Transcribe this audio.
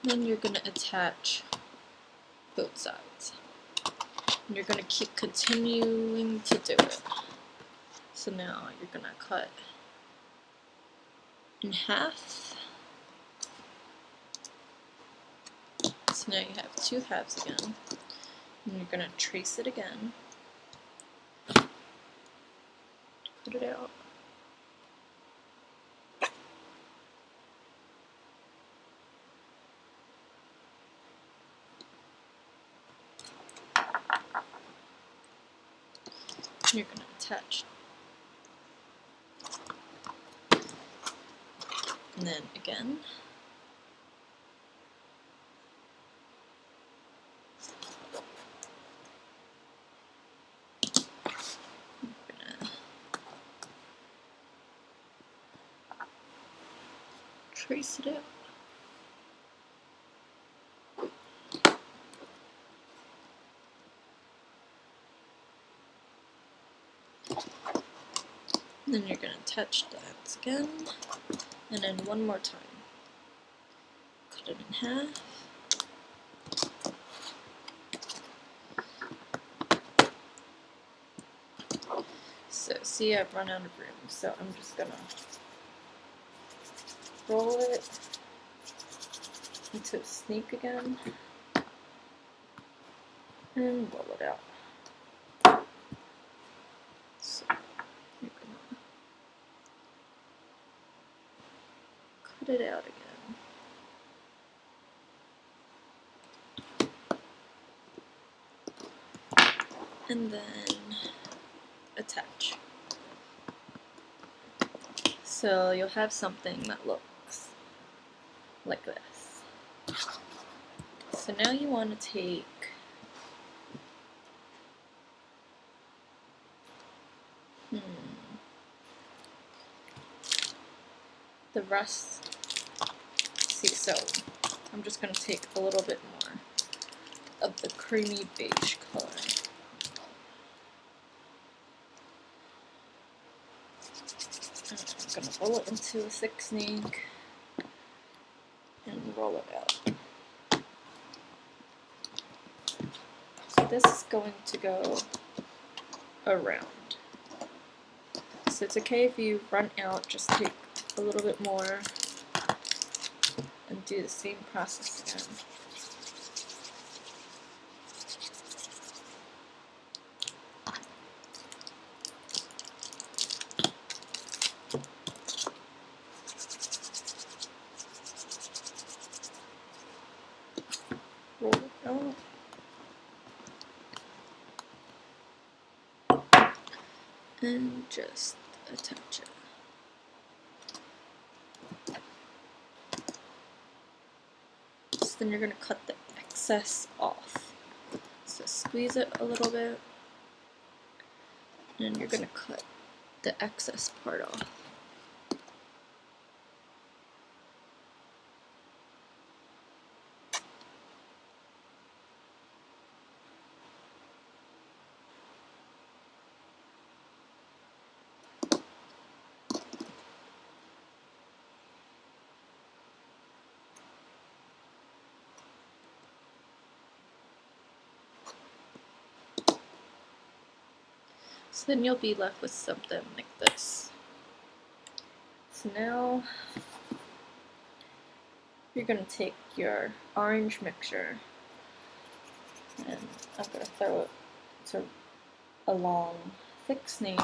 Then you're going to attach both sides. And you're going to keep continuing to do it. So now you're going to cut in half. So now you have two halves again. And you're going to trace it again. Cut it out. You're going to attach. And then again. I'm going to trace it out. And then you're going to attach that again, and then one more time. Cut it in half. So see, I've run out of room, so I'm just going to roll it into a snake again, and roll it out. So you're going to cut it out again. And then attach. So you'll have something that looks like this. So now you want to take the rest. See, so I'm just going to take a little bit more of the creamy beige color. I'm going to roll it into a thick snake and roll it out. So this is going to go around. So it's okay if you run out, just take a little bit more and do the same process again. Roll it out. And just attach it. So then you're going to cut the excess off. So squeeze it a little bit, and then you're going to cut the excess part off. So then you'll be left with something like this. So now you're going to take your orange mixture, and I'm going to throw it to a long, thick snake.